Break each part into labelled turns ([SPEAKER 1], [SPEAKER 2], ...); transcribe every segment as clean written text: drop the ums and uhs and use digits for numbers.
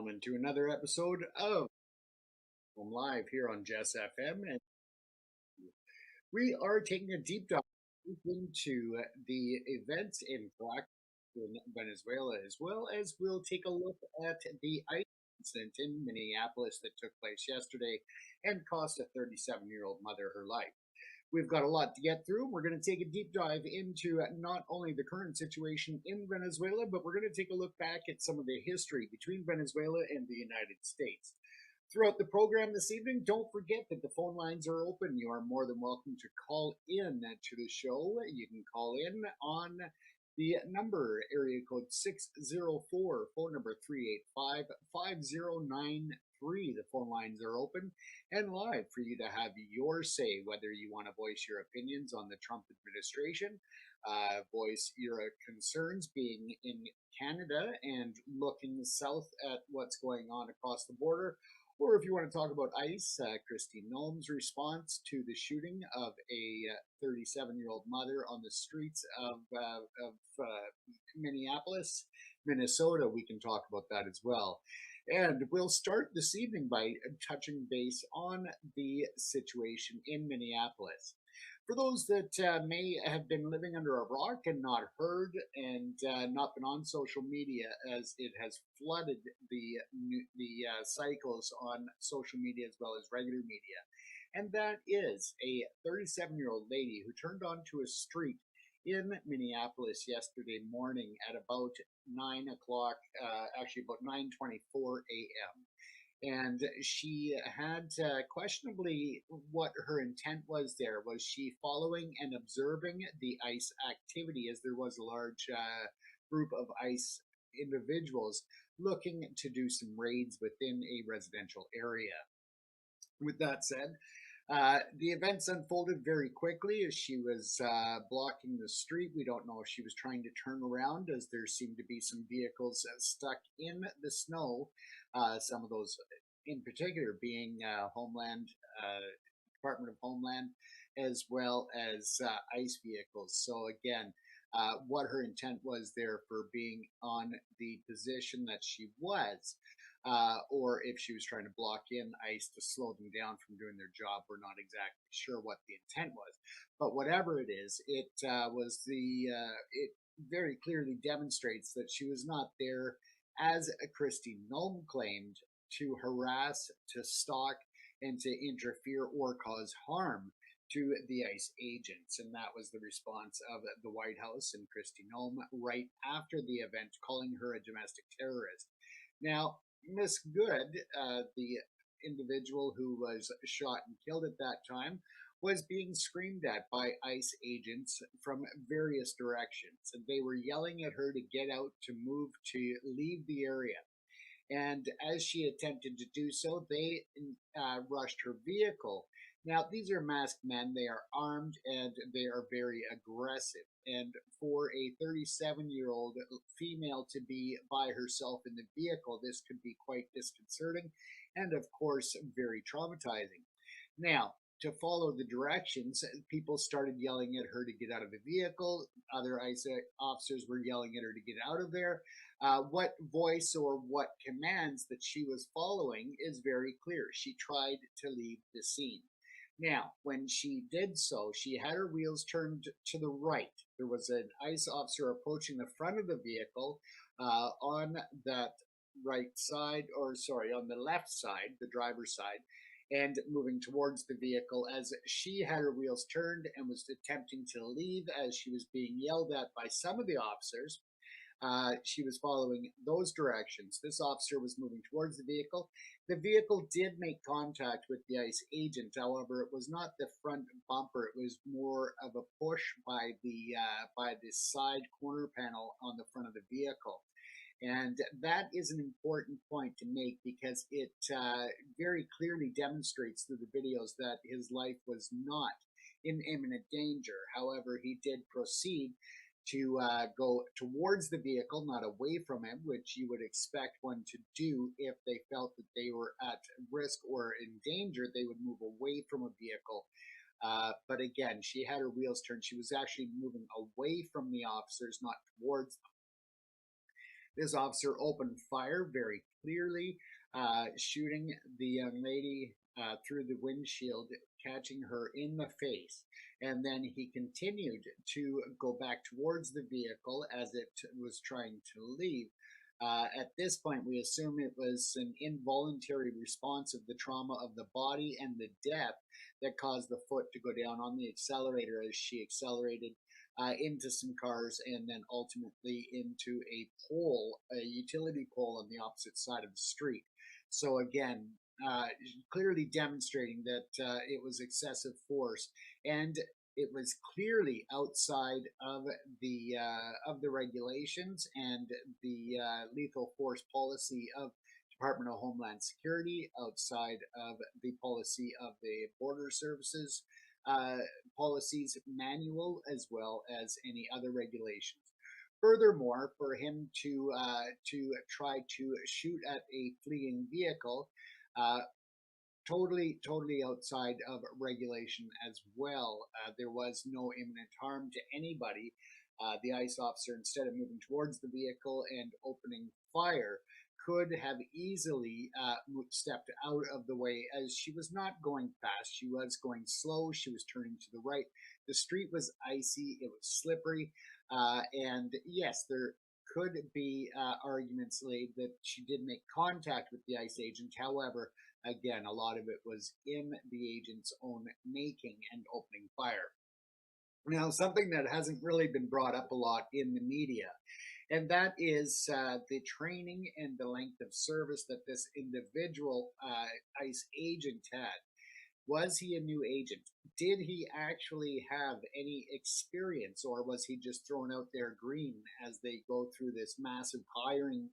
[SPEAKER 1] gentlemen, to another episode of Live here on Jess FM. And we are taking a deep dive into the events in fact in Venezuela, as well as we'll take a look at the ICE incident in Minneapolis that took place yesterday and cost a 37-year-old mother her life. We've got a lot to get through. We're going to take a deep dive into not only the current situation in Venezuela, but we're going to take a look back at some of the history between Venezuela and the United States. Throughout the program this evening, don't forget that the phone lines are open. You are more than welcome to call in to the show. You can call in on the number, area code 604, phone number 385-5093. The phone lines are open and live for you to have your say, whether you want to voice your opinions on the Trump administration, voice your concerns being in Canada and looking south at what's going on across the border, or if you want to talk about ICE, Christine Noem's response to the shooting of a 37-year-old mother on the streets of Minneapolis, Minnesota, we can talk about that as well. And we'll start this evening by touching base on the situation in Minneapolis. For those that may have been living under a rock and not heard and not been on social media, as it has flooded the cycles on social media as well as regular media, and that is a 37-year-old lady who turned onto a street in Minneapolis yesterday morning at about 9 o'clock, actually about 9:24 a.m. And she had questionably what her intent was there. Was she following and observing the ICE activity, as there was a large group of ICE individuals looking to do some raids within a residential area? With that said, the events unfolded very quickly as she was blocking the street. We don't know if she was trying to turn around, as there seemed to be some vehicles stuck in the snow. Some of those, in particular, being Department of Homeland, as well as ICE vehicles. So again, what her intent was there for being on the position that she was, or if she was trying to block in ICE to slow them down from doing their job. We're not exactly sure what the intent was, but whatever it is, it very clearly demonstrates that she was not there, as Christine Noem claimed, to harass, to stalk, and to interfere or cause harm to the ICE agents. And that was the response of the White House and Christine Noem right after the event, calling her a domestic terrorist. Now, Miss Good, the individual who was shot and killed at that time, was being screamed at by ICE agents from various directions. And they were yelling at her to get out, to move, to leave the area. And as she attempted to do so, they rushed her vehicle. Now, these are masked men. They are armed and they are very aggressive. And for a 37-year-old female to be by herself in the vehicle, this could be quite disconcerting and, of course, very traumatizing. Now, to follow the directions, people started yelling at her to get out of the vehicle. Other ICE officers were yelling at her to get out of there. What voice or what commands that she was following is very clear. She tried to leave the scene. Now, when she did so, she had her wheels turned to the right. There was an ICE officer approaching the front of the vehicle on that right side, or sorry, on the left side, the driver's side, and moving towards the vehicle as she had her wheels turned and was attempting to leave as she was being yelled at by some of the officers. She was following those directions. This officer was moving towards the vehicle. The vehicle did make contact with the ICE agent. However, it was not the front bumper. It was more of a push by the side corner panel on the front of the vehicle. And that is an important point to make, because it very clearly demonstrates through the videos that his life was not in imminent danger. However, he did proceed to go towards the vehicle, not away from him, which you would expect one to do if they felt that they were at risk or in danger. They would move away from a vehicle. But again, she had her wheels turned. She was actually moving away from the officers, not towards them. This officer opened fire very clearly, shooting the young lady through the windshield, catching her in the face. And then he continued to go back towards the vehicle as it was trying to leave. At this point, we assume it was an involuntary response of the trauma of the body and the death that caused the foot to go down on the accelerator as she accelerated into some cars and then ultimately into a pole, a utility pole on the opposite side of the street. So again, clearly demonstrating that it was excessive force, and it was clearly outside of the regulations and the lethal force policy of Department of Homeland Security, outside of the policy of the Border Services uh, policies manual, as well as any other regulations. Furthermore, for him to try to shoot at a fleeing vehicle, uh, totally outside of regulation as well. There was no imminent harm to anybody. The ICE officer, instead of moving towards the vehicle and opening fire, could have easily stepped out of the way, as she was not going fast. She was going slow. She was turning to the right. The street was icy. It was slippery. And yes, there could be arguments laid that she did make contact with the ICE agent. However, again, a lot of it was in the agent's own making and opening fire. Now, something that hasn't really been brought up a lot in the media, and that is the training and the length of service that this individual ICE agent had. Was he a new agent? Did he actually have any experience, or was he just thrown out there green as they go through this massive hiring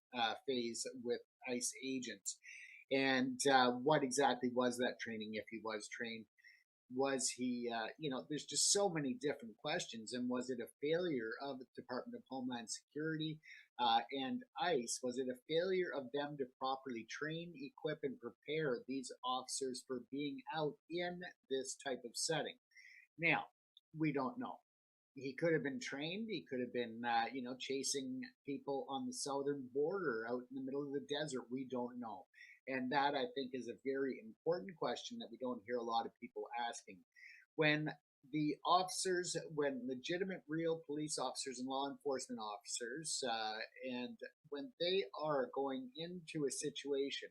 [SPEAKER 1] phase with ICE agents? And what exactly was that training, if he was trained? Was he, there's just so many different questions. And was it a failure of the Department of Homeland Security and ICE? Was it a failure of them to properly train, equip, and prepare these officers for being out in this type of setting? Now, we don't know. He could have been trained. He could have been, chasing people on the southern border out in the middle of the desert. We don't know. And that, I think, is a very important question that we don't hear a lot of people asking. When when legitimate, real police officers and law enforcement officers, and when they are going into a situation,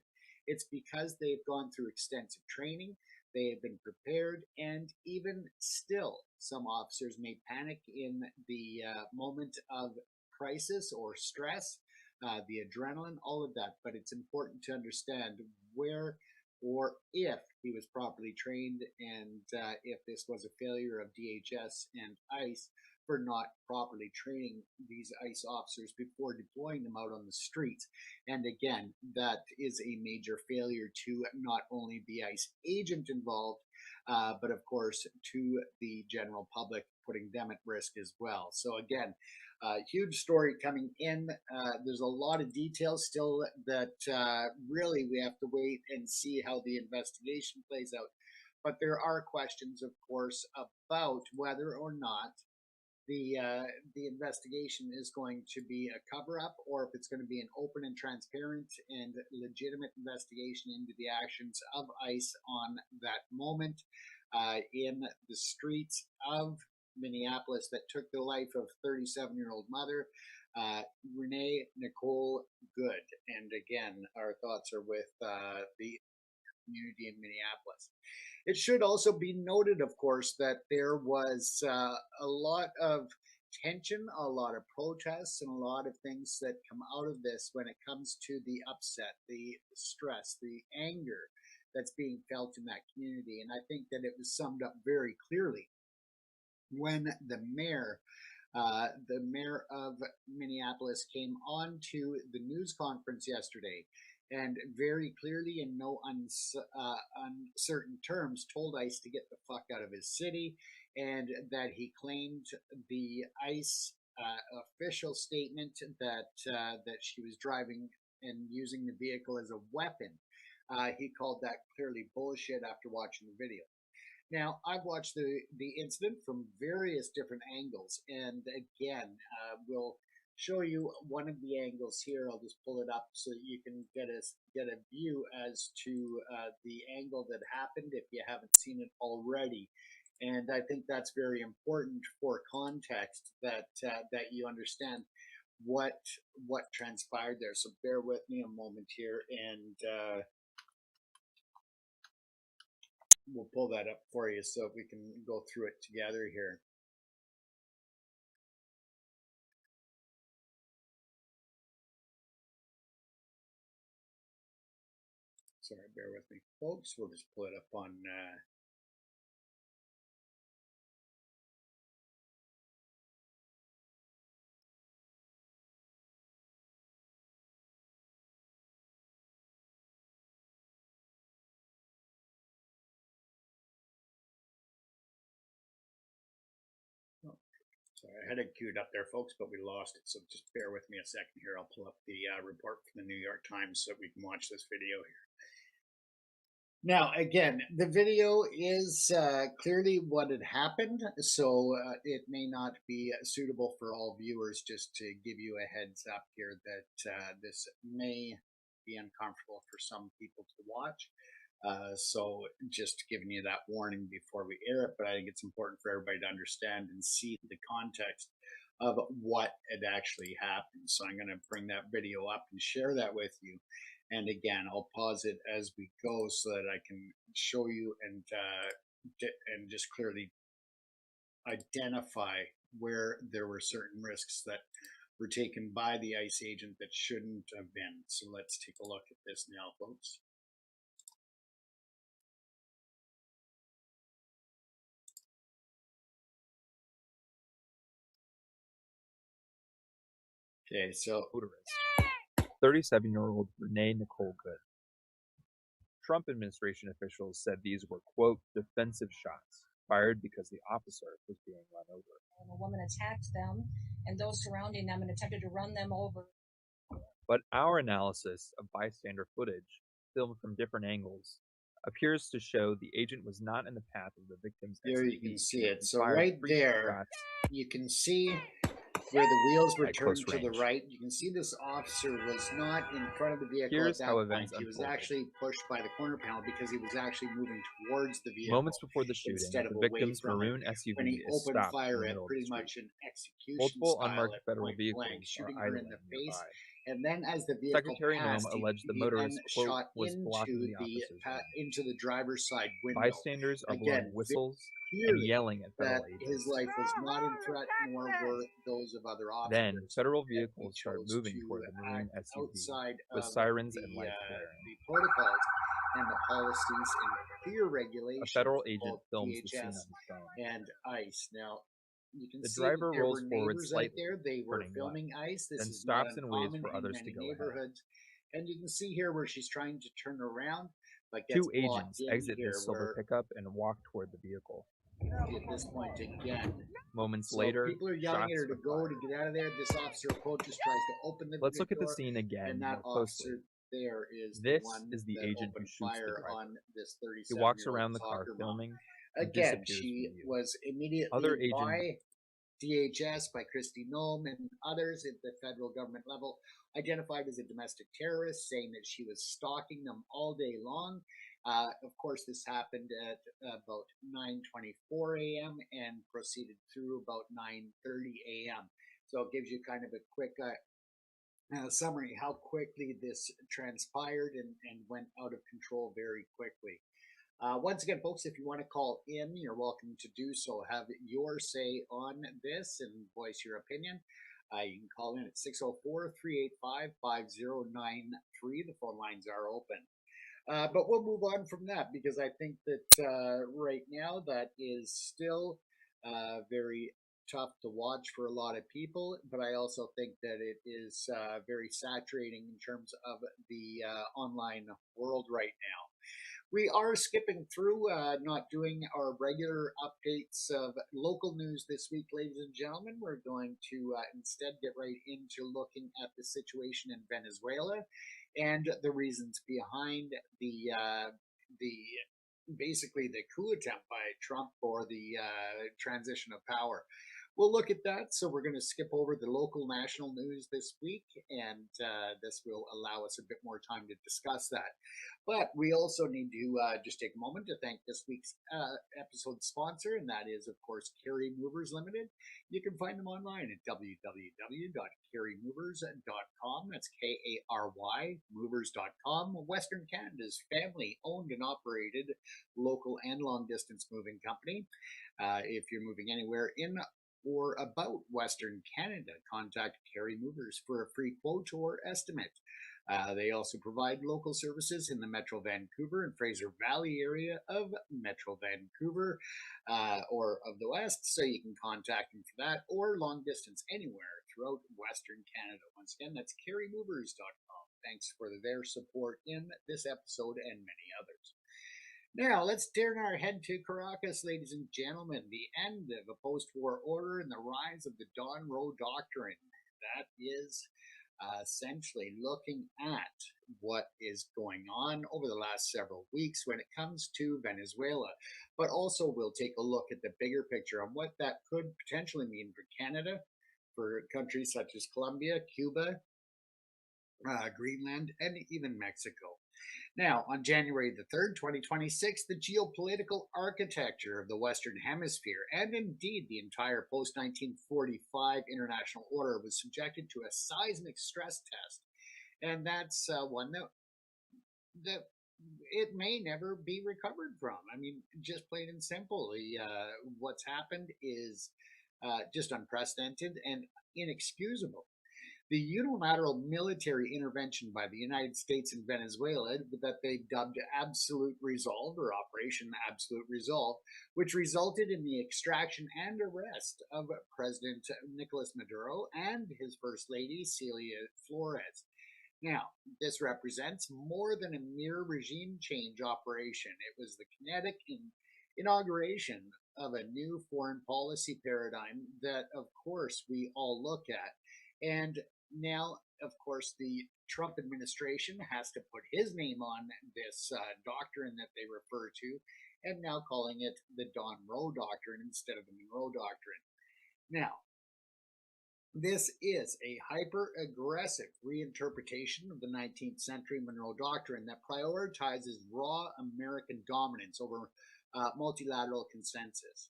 [SPEAKER 1] it's because they've gone through extensive training, they have been prepared, and even still, some officers may panic in the moment of crisis or stress, the adrenaline, all of that. But it's important to understand where or if he was properly trained, and if this was a failure of DHS and ICE for not properly training these ICE officers before deploying them out on the streets. And again, that is a major failure to not only the ICE agent involved, but of course to the general public, putting them at risk as well. So again, huge story coming in. There's a lot of details still that really we have to wait and see how the investigation plays out. But there are questions, of course, about whether or not the investigation is going to be a cover up, or if it's going to be an open and transparent and legitimate investigation into the actions of ICE on that moment in the streets of Minneapolis that took the life of 37-year-old mother, Renee Nicole Good. And again, our thoughts are with the community in Minneapolis. It should also be noted, of course, that there was a lot of tension, a lot of protests, and a lot of things that come out of this when it comes to the upset, the stress, the anger that's being felt in that community. And I think that it was summed up very clearly when the mayor of Minneapolis, came on to the news conference yesterday and very clearly, in no uncertain terms, told ICE to get the fuck out of his city, and that he claimed the ICE official statement that she was driving and using the vehicle as a weapon. He called that clearly bullshit after watching the video. Now, I've watched the incident from various different angles, and again, we'll show you one of the angles here. I'll just pull it up so that you can get a view as to the angle that happened if you haven't seen it already. And I think that's very important for context that that you understand what transpired there. So bear with me a moment here, and we'll pull that up for you so we can go through it together here. Sorry, bear with me, folks. We'll just pull it up on sorry, I had it queued up there, folks, but we lost it. So just bear with me a second here. I'll pull up the report from the New York Times so we can watch this video here. Now, again, the video is clearly what had happened, so it may not be suitable for all viewers. Just to give you a heads up here that this may be uncomfortable for some people to watch. So just giving you that warning before we air it, but I think it's important for everybody to understand and see the context of what had actually happened. So I'm going to bring that video up and share that with you. And again, I'll pause it as we go so that I can show you and just clearly identify where there were certain risks that were taken by the ICE agent that shouldn't have been. So let's take a look at this now, folks. Okay, so
[SPEAKER 2] 37-year-old Renee Nicole Good. Trump administration officials said these were, quote, defensive shots fired because the officer was being run over.
[SPEAKER 3] And a woman attacked them and those surrounding them and attempted to run them over.
[SPEAKER 2] But our analysis of bystander footage, filmed from different angles, appears to show the agent was not in the path of the victim's
[SPEAKER 1] there
[SPEAKER 2] SUV.
[SPEAKER 1] you can see it. So right there, you can see where the wheels were turned to the right. You can see this officer was not in front of the vehicle.
[SPEAKER 2] Here's
[SPEAKER 1] at that
[SPEAKER 2] how
[SPEAKER 1] point.
[SPEAKER 2] events
[SPEAKER 1] He was
[SPEAKER 2] unfolded.
[SPEAKER 1] actually pushed by the corner panel because he was actually moving towards the vehicle.
[SPEAKER 2] Moments before the shooting,
[SPEAKER 1] instead of
[SPEAKER 2] the victim's
[SPEAKER 1] away from
[SPEAKER 2] maroon
[SPEAKER 1] it.
[SPEAKER 2] SUV
[SPEAKER 1] When he
[SPEAKER 2] is
[SPEAKER 1] opened
[SPEAKER 2] stopped
[SPEAKER 1] fire
[SPEAKER 2] in the
[SPEAKER 1] at
[SPEAKER 2] middle of
[SPEAKER 1] pretty
[SPEAKER 2] the street.
[SPEAKER 1] much an execution
[SPEAKER 2] Multiple
[SPEAKER 1] style
[SPEAKER 2] unmarked
[SPEAKER 1] at
[SPEAKER 2] federal
[SPEAKER 1] point
[SPEAKER 2] vehicles
[SPEAKER 1] blank, shooting
[SPEAKER 2] are
[SPEAKER 1] her in
[SPEAKER 2] idling
[SPEAKER 1] the face.
[SPEAKER 2] nearby.
[SPEAKER 1] And then as the vehicle
[SPEAKER 2] Secretary
[SPEAKER 1] passed,
[SPEAKER 2] Noem alleged the
[SPEAKER 1] he
[SPEAKER 2] motorist,
[SPEAKER 1] then
[SPEAKER 2] quote,
[SPEAKER 1] shot
[SPEAKER 2] was blocking the
[SPEAKER 1] into
[SPEAKER 2] officer's lane.
[SPEAKER 1] the driver's side window.
[SPEAKER 2] Bystanders are blowing
[SPEAKER 1] Again,
[SPEAKER 2] whistles and
[SPEAKER 1] clearly
[SPEAKER 2] yelling at federal
[SPEAKER 1] that
[SPEAKER 2] agents.
[SPEAKER 1] his life was not in threat, nor were those of other officers.
[SPEAKER 2] Then, federal
[SPEAKER 1] He
[SPEAKER 2] vehicles start
[SPEAKER 1] chose
[SPEAKER 2] moving
[SPEAKER 1] to
[SPEAKER 2] toward the maroon
[SPEAKER 1] act
[SPEAKER 2] SUV
[SPEAKER 1] outside
[SPEAKER 2] with
[SPEAKER 1] of
[SPEAKER 2] sirens
[SPEAKER 1] the,
[SPEAKER 2] and lights flaring.
[SPEAKER 1] the protocols and the policies and clear regulations
[SPEAKER 2] A federal
[SPEAKER 1] of
[SPEAKER 2] agent
[SPEAKER 1] both
[SPEAKER 2] films the scene on
[SPEAKER 1] DHS
[SPEAKER 2] his phone.
[SPEAKER 1] and ICE. Now, you can
[SPEAKER 2] The
[SPEAKER 1] see
[SPEAKER 2] driver
[SPEAKER 1] that there
[SPEAKER 2] rolls
[SPEAKER 1] were
[SPEAKER 2] forward
[SPEAKER 1] neighbors out
[SPEAKER 2] slightly,
[SPEAKER 1] there. They were
[SPEAKER 2] turning
[SPEAKER 1] filming
[SPEAKER 2] left,
[SPEAKER 1] ICE. This
[SPEAKER 2] then
[SPEAKER 1] is not
[SPEAKER 2] stops and waits
[SPEAKER 1] uncommon
[SPEAKER 2] for
[SPEAKER 1] in
[SPEAKER 2] others
[SPEAKER 1] many
[SPEAKER 2] to go ahead.
[SPEAKER 1] neighborhoods. And you can see here where she's trying to turn around, but gets
[SPEAKER 2] Two
[SPEAKER 1] blocked
[SPEAKER 2] agents
[SPEAKER 1] in
[SPEAKER 2] exit
[SPEAKER 1] here
[SPEAKER 2] his silver
[SPEAKER 1] where
[SPEAKER 2] pickup and walk toward the vehicle.
[SPEAKER 1] at this point again.
[SPEAKER 2] Moments
[SPEAKER 1] So
[SPEAKER 2] later,
[SPEAKER 1] people are yelling at her
[SPEAKER 2] shots
[SPEAKER 1] to
[SPEAKER 2] are
[SPEAKER 1] go
[SPEAKER 2] fired.
[SPEAKER 1] to get out of there. This officer approaches, tries to open the
[SPEAKER 2] Let's look at the
[SPEAKER 1] door,
[SPEAKER 2] scene again
[SPEAKER 1] and that
[SPEAKER 2] more closely.
[SPEAKER 1] officer there is
[SPEAKER 2] This
[SPEAKER 1] the one
[SPEAKER 2] is the
[SPEAKER 1] that
[SPEAKER 2] agent who
[SPEAKER 1] opened
[SPEAKER 2] shoots the
[SPEAKER 1] fire
[SPEAKER 2] driver.
[SPEAKER 1] on this
[SPEAKER 2] He walks
[SPEAKER 1] 37-year-old
[SPEAKER 2] around the car
[SPEAKER 1] soccer mom.
[SPEAKER 2] filming and
[SPEAKER 1] Again,
[SPEAKER 2] disappears
[SPEAKER 1] she
[SPEAKER 2] from view.
[SPEAKER 1] was immediately
[SPEAKER 2] Other agents
[SPEAKER 1] by DHS, by Cousineau and others at the federal government level, identified as a domestic terrorist, saying that she was stalking them all day long. Of course, this happened at about 9:24 a.m. and proceeded through about 9:30 a.m. So it gives you kind of a quick summary how quickly this transpired and went out of control very quickly. Once again, folks, if you want to call in, you're welcome to do so. Have your say on this and voice your opinion. You can call in at 604-385-5093. The phone lines are open. But we'll move on from that because I think that right now that is still very tough to watch for a lot of people. But I also think that it is very saturating in terms of the online world right now. We are skipping through, not doing our regular updates of local news this week, ladies and gentlemen. We're going to instead get right into looking at the situation in Venezuela and the reasons behind the basically the coup attempt by Trump for the transition of power. we'll look at that. So we're going to skip over the local national news this week, and this will allow us a bit more time to discuss that. But we also need to just take a moment to thank this week's episode sponsor, and that is, of course, Carry Movers Limited. You can find them online at www.carrymovers.com. That's K-A-R-Y, movers.com. Western Canada's family-owned and operated local and long-distance moving company. If you're moving anywhere in or about Western Canada, contact Carry Movers for a free quote or estimate. They also provide local services in the Metro Vancouver and Fraser Valley area of Metro Vancouver or of the West, so you can contact them for that, or long distance anywhere throughout Western Canada. Once again, that's carrymovers.com. Thanks for their support in this episode and many others. Now, let's turn our head to Caracas, ladies and gentlemen. The end of a post-war order and the rise of the Don Roe Doctrine. That is essentially looking at what is going on over the last several weeks when it comes to Venezuela. But also we'll take a look at the bigger picture on what that could potentially mean for Canada, for countries such as Colombia, Cuba, Greenland, and even Mexico. Now, on January the 3rd, 2026, the geopolitical architecture of the Western Hemisphere, and indeed the entire post-1945 international order, was subjected to a seismic stress test. And that's one that it may never be recovered from. I mean, just plain and simple. What's happened is just unprecedented and inexcusable. The unilateral military intervention by the United States in Venezuela that they dubbed Absolute Resolve, or Operation Absolute Resolve, which resulted in the extraction and arrest of President Nicolas Maduro and his First Lady, Celia Flores. Now, this represents more than a mere regime change operation. It was the kinetic inauguration of a new foreign policy paradigm that, of course, we all look at. And now, of course, the Trump administration has to put his name on this doctrine that they refer to, and now calling it the Don Roe Doctrine instead of the Monroe Doctrine. Now, this is a hyper-aggressive reinterpretation of the 19th century Monroe Doctrine that prioritizes raw American dominance over multilateral consensus.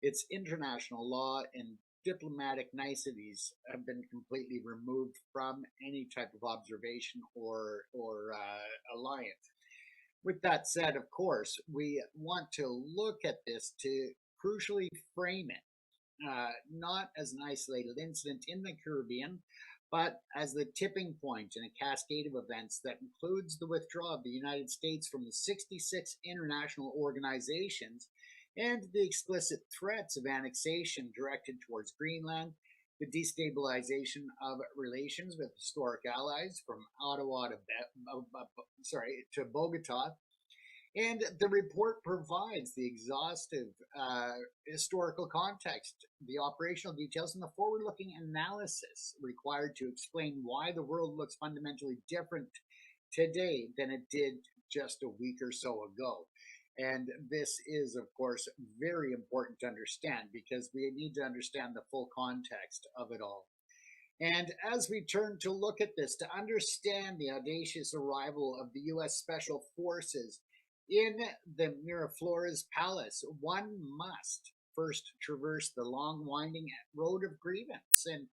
[SPEAKER 1] Its international law and diplomatic niceties have been completely removed from any type of observation or alliance. With that said, of course, we want to look at this to crucially frame it, not as an isolated incident in the Caribbean, but as the tipping point in a cascade of events that includes the withdrawal of the United States from the 66 international organizations and the explicit threats of annexation directed towards Greenland, the destabilization of relations with historic allies from Ottawa to Bogota. And the report provides the exhaustive historical context, the operational details, and the forward-looking analysis required to explain why the world looks fundamentally different today than it did just a week or so ago. And this is, of course, very important to understand because we need to understand the full context of it all. And as we turn to look at this, to understand the audacious arrival of the U.S. Special Forces in the Miraflores Palace, one must first traverse the long, winding road of grievance. And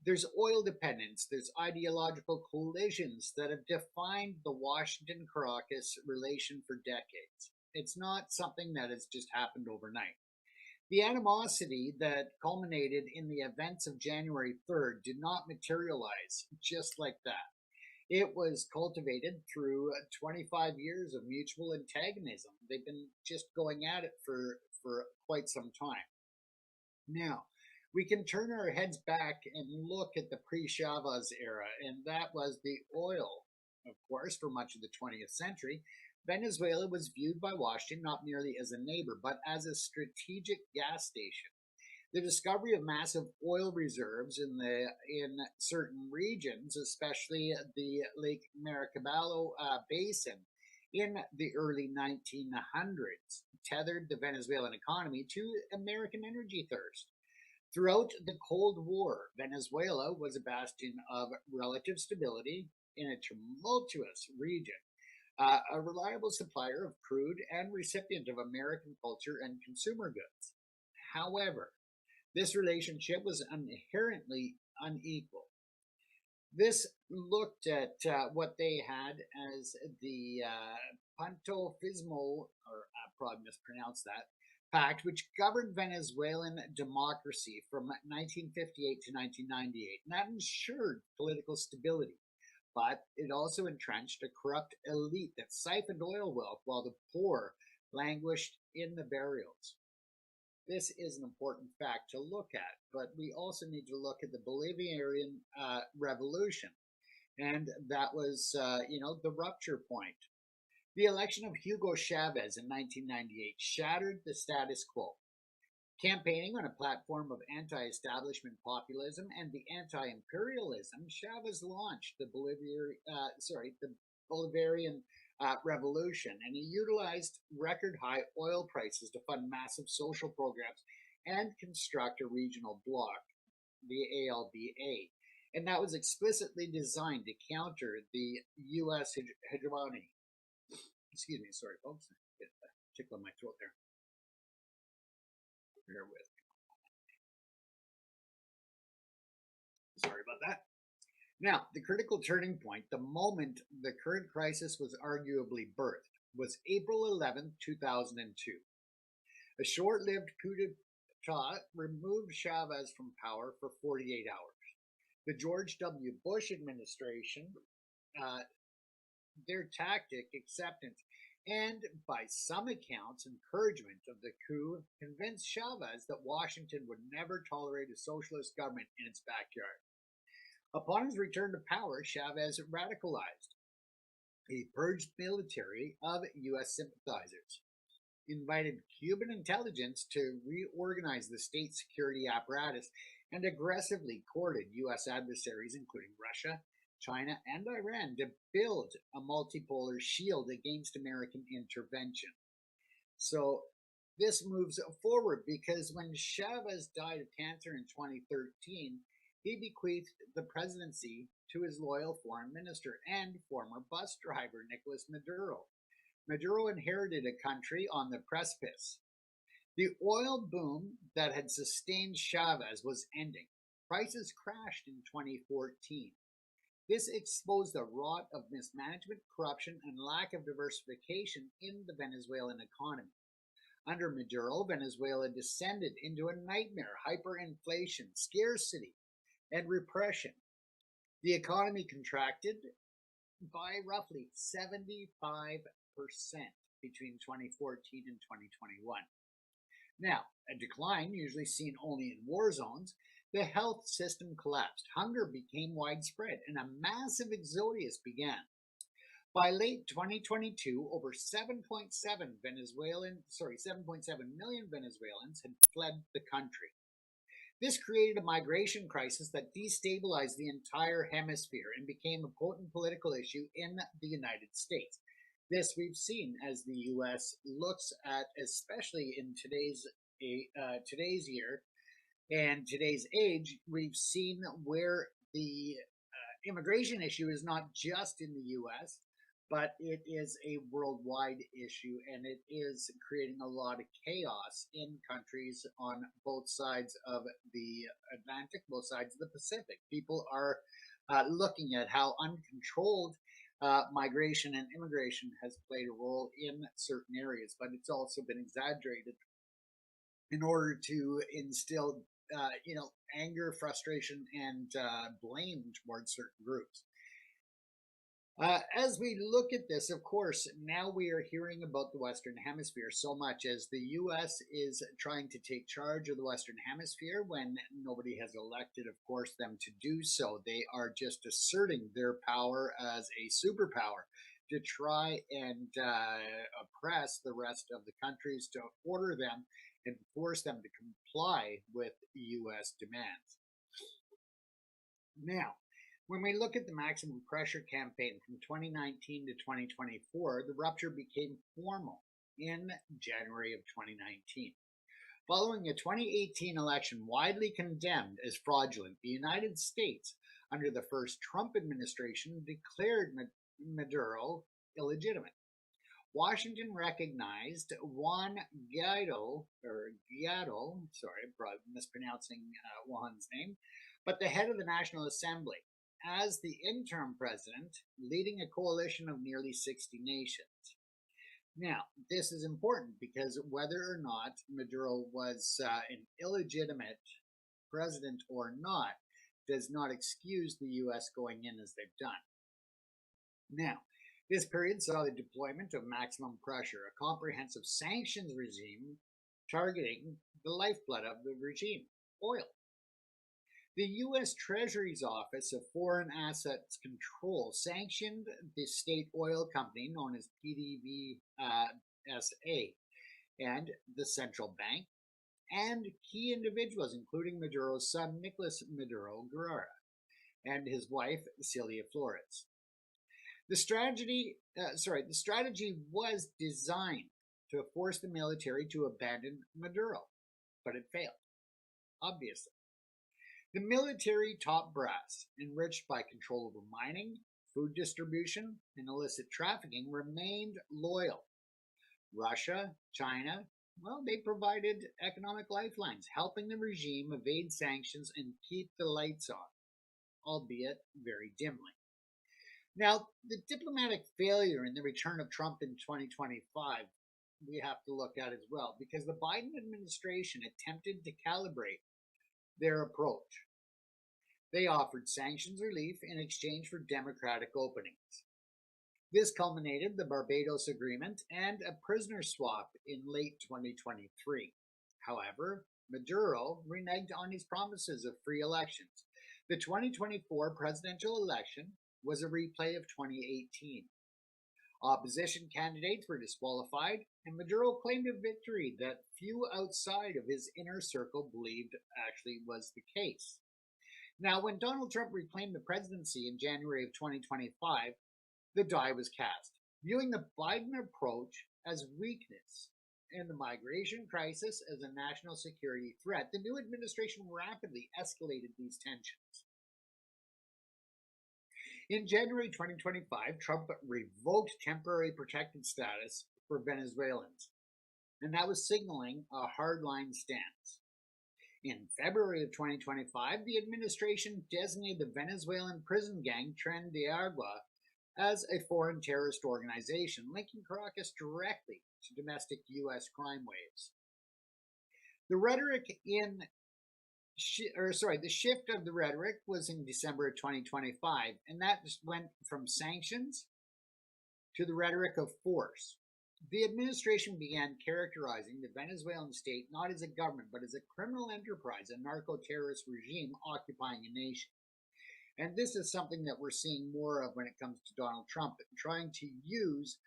[SPEAKER 1] there's oil dependence, there's ideological collisions that have defined the Washington-Caracas relation for decades. It's not something that has just happened overnight. The animosity that culminated in the events of January 3rd did not materialize just like that. It was cultivated through 25 years of mutual antagonism. They've been just going at it for quite some time. Now, we can turn our heads back and look at the pre-Chavez era, and that was the oil, of course, for much of the 20th century. Venezuela was viewed by Washington not merely as a neighbor, but as a strategic gas station. The discovery of massive oil reserves in certain regions, especially the Lake Maracaibo Basin, in the early 1900s, tethered the Venezuelan economy to American energy thirst. Throughout the Cold War, Venezuela was a bastion of relative stability in a tumultuous region, a reliable supplier of crude and recipient of American culture and consumer goods. However, this relationship was inherently unequal. This looked at what they had as the Pantofismo, or I probably mispronounced that, pact, which governed Venezuelan democracy from 1958 to 1998. And that ensured political stability, but it also entrenched a corrupt elite that siphoned oil wealth while the poor languished in the burials. This is an important fact to look at, but we also need to look at the Bolivarian Revolution, and that was, the rupture point. The election of Hugo Chavez in 1998 shattered the status quo. Campaigning on a platform of anti-establishment populism and the anti-imperialism, Chavez launched the Bolivarian Revolution, and he utilized record-high oil prices to fund massive social programs and construct a regional bloc, the ALBA. And that was explicitly designed to counter the U.S. hegemony. Excuse me, sorry, folks. Get a tickle in my throat there. Bear with me. Sorry about that. Now, the critical turning point, the moment the current crisis was arguably birthed, was April 11, 2002. A short-lived coup d'etat removed Chavez from power for 48 hours. The George W. Bush administration, their tactic, acceptance, and by some accounts, encouragement of the coup convinced Chavez that Washington would never tolerate a socialist government in its backyard. Upon his return to power, Chavez radicalized. He purged the military of U.S. sympathizers, invited Cuban intelligence to reorganize the state security apparatus, and aggressively courted U.S. adversaries, including Russia, China, and Iran, to build a multipolar shield against American intervention. So this moves forward because when Chavez died of cancer in 2013, he bequeathed the presidency to his loyal foreign minister and former bus driver, Nicolas Maduro. Maduro inherited a country on the precipice. The oil boom that had sustained Chavez was ending. Prices crashed in 2014. This exposed a rot of mismanagement, corruption, and lack of diversification in the Venezuelan economy. Under Maduro, Venezuela descended into a nightmare: hyperinflation, scarcity, and repression. The economy contracted by roughly 75% between 2014 and 2021. Now, a decline usually seen only in war zones, the health system collapsed, hunger became widespread, and a massive exodus began. By late 2022, over 7.7 million Venezuelans had fled the country. This created a migration crisis that destabilized the entire hemisphere and became a potent political issue in the United States. This we've seen as the U.S. looks at, especially in today's year and today's age, we've seen where the immigration issue is not just in the U.S., but it is a worldwide issue, and it is creating a lot of chaos in countries on both sides of the Atlantic, both sides of the Pacific. People are looking at how uncontrolled migration and immigration has played a role in certain areas, but it's also been exaggerated in order to instill, anger, frustration, and blame towards certain groups. As we look at this, of course, now we are hearing about the Western Hemisphere so much as the U.S. is trying to take charge of the Western Hemisphere when nobody has elected, of course, them to do so. They are just asserting their power as a superpower to try and oppress the rest of the countries, to order them and force them to comply with U.S. demands. Now, when we look at the maximum pressure campaign from 2019 to 2024, the rupture became formal in January of 2019. Following a 2018 election widely condemned as fraudulent, the United States, under the first Trump administration, declared Maduro illegitimate. Washington recognized Juan Guaido, sorry, I'm probably mispronouncing Juan's name, but the head of the National Assembly, as the interim president, leading a coalition of nearly 60 nations. Now, this is important because whether or not Maduro was an illegitimate president or not does not excuse the U.S. going in as they've done. Now, this period saw the deployment of maximum pressure, a comprehensive sanctions regime targeting the lifeblood of the regime, oil. The U.S. Treasury's Office of Foreign Assets Control sanctioned the state oil company known as PDVSA and the central bank and key individuals, including Maduro's son, Nicolas Maduro Guerra, and his wife, Celia Flores. The strategy was designed to force the military to abandon Maduro, but it failed, obviously. The military top brass, enriched by control over mining, food distribution, and illicit trafficking, remained loyal. Russia, China, well, they provided economic lifelines, helping the regime evade sanctions and keep the lights on, albeit very dimly. Now, the diplomatic failure in the return of Trump in 2025, we have to look at as well, because the Biden administration attempted to calibrate their approach. They offered sanctions relief in exchange for democratic openings. This culminated the Barbados Agreement and a prisoner swap in late 2023. However, Maduro reneged on his promises of free elections. The 2024 presidential election was a replay of 2018. Opposition candidates were disqualified, and Maduro claimed a victory that few outside of his inner circle believed actually was the case. Now, when Donald Trump reclaimed the presidency in January of 2025, the die was cast, viewing the Biden approach as weakness and the migration crisis as a national security threat. The new administration rapidly escalated these tensions. In January 2025, Trump revoked temporary protected status for Venezuelans, and that was signaling a hardline stance. In February of 2025, the administration designated the Venezuelan prison gang Tren de Agua as a foreign terrorist organization, linking Caracas directly to domestic U.S. crime waves. The shift of the rhetoric was in December of 2025, and that just went from sanctions to the rhetoric of force. The administration began characterizing the Venezuelan state not as a government, but as a criminal enterprise, a narco-terrorist regime occupying a nation. And this is something that we're seeing more of when it comes to Donald Trump, trying to use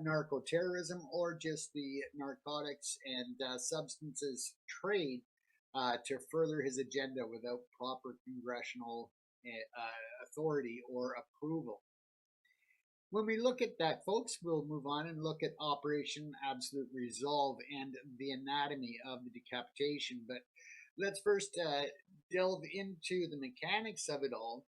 [SPEAKER 1] narco-terrorism or just the narcotics and substances trade to further his agenda without proper congressional authority or approval. When we look at that, folks, we'll move on and look at Operation Absolute Resolve and the anatomy of the decapitation. But let's first delve into the mechanics of it all.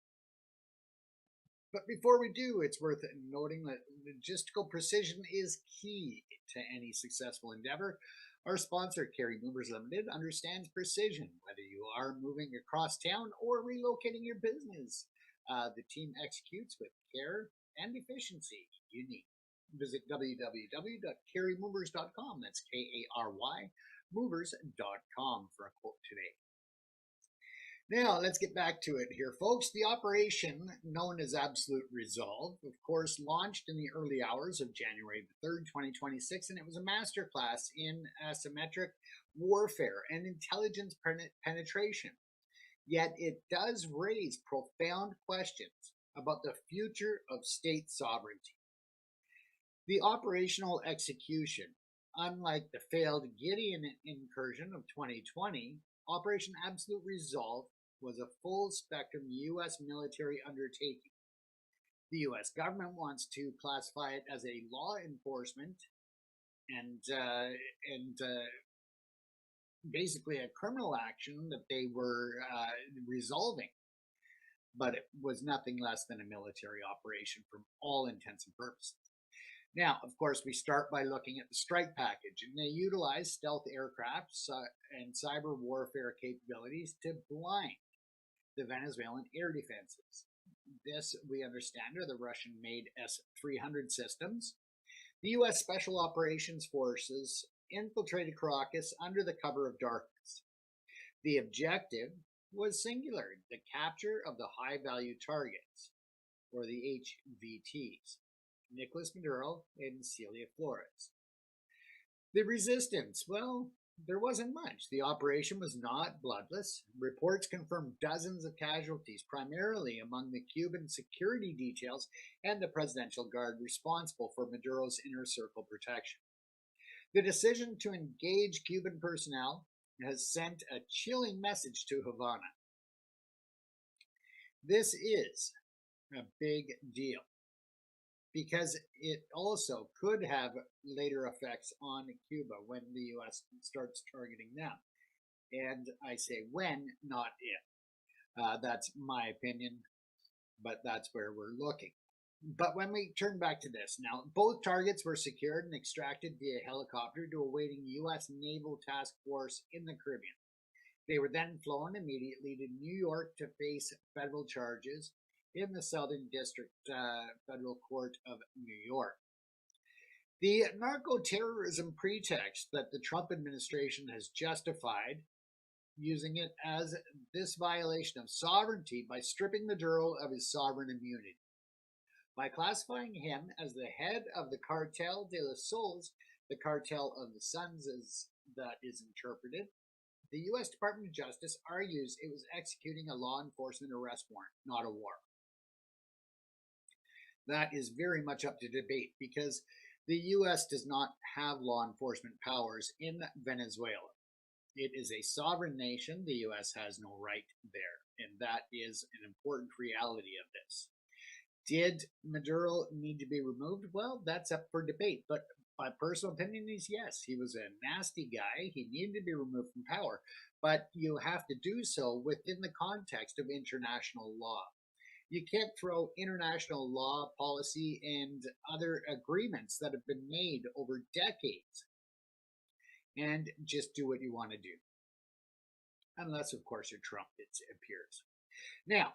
[SPEAKER 1] But before we do, it's worth noting that logistical precision is key to any successful endeavor. Our sponsor, Carry Movers Limited, understands precision, whether you are moving across town or relocating your business. The team executes with care and efficiency you need. Visit www.carrymovers.com. That's K-A-R-Y, movers.com for a quote today. Now, let's get back to it here, folks. The operation, known as Absolute Resolve, of course, launched in the early hours of January the 3rd, 2026, and it was a masterclass in asymmetric warfare and intelligence penetration. Yet it does raise profound questions about the future of state sovereignty. The operational execution, unlike the failed Gideon incursion of 2020, Operation Absolute Resolve was a full-spectrum U.S. military undertaking. The U.S. government wants to classify it as a law enforcement and basically a criminal action that they were resolving, but it was nothing less than a military operation from all intents and purposes. Now, of course, we start by looking at the strike package, and they utilize stealth aircraft and cyber warfare capabilities to blind the Venezuelan air defenses. This, we understand, are the Russian-made S-300 systems. The U.S. Special Operations Forces infiltrated Caracas under the cover of darkness. The objective was singular, the capture of the high-value targets, or the HVTs, Nicolas Maduro and Celia Flores. The resistance, well, there wasn't much. The operation was not bloodless. Reports confirmed dozens of casualties, primarily among the Cuban security details and the Presidential Guard responsible for Maduro's inner circle protection. The decision to engage Cuban personnel has sent a chilling message to Havana. This is a big deal, because it also could have later effects on Cuba when the U.S. starts targeting them. And I say when, not if. That's my opinion, but that's where we're looking. But when we turn back to this, now, both targets were secured and extracted via helicopter to a waiting U.S. Naval Task Force in the Caribbean. They were then flown immediately to New York to face federal charges in the Southern District Federal Court of New York. The narco-terrorism pretext that the Trump administration has justified using it as this violation of sovereignty by stripping Maduro of his sovereign immunity. By classifying him as the head of the Cartel de los Soles, the Cartel of the Suns as that is interpreted, the U.S. Department of Justice argues it was executing a law enforcement arrest warrant, not a war. That is very much up to debate because the U.S. does not have law enforcement powers in Venezuela. It is a sovereign nation. The U.S. has no right there, and that is an important reality of this. Did Maduro need to be removed? Well, that's up for debate, but my personal opinion is yes. He was a nasty guy. He needed to be removed from power, but you have to do so within the context of international law. You can't throw international law, policy, and other agreements that have been made over decades and just do what you want to do. Unless, of course, you're Trump, it appears. Now,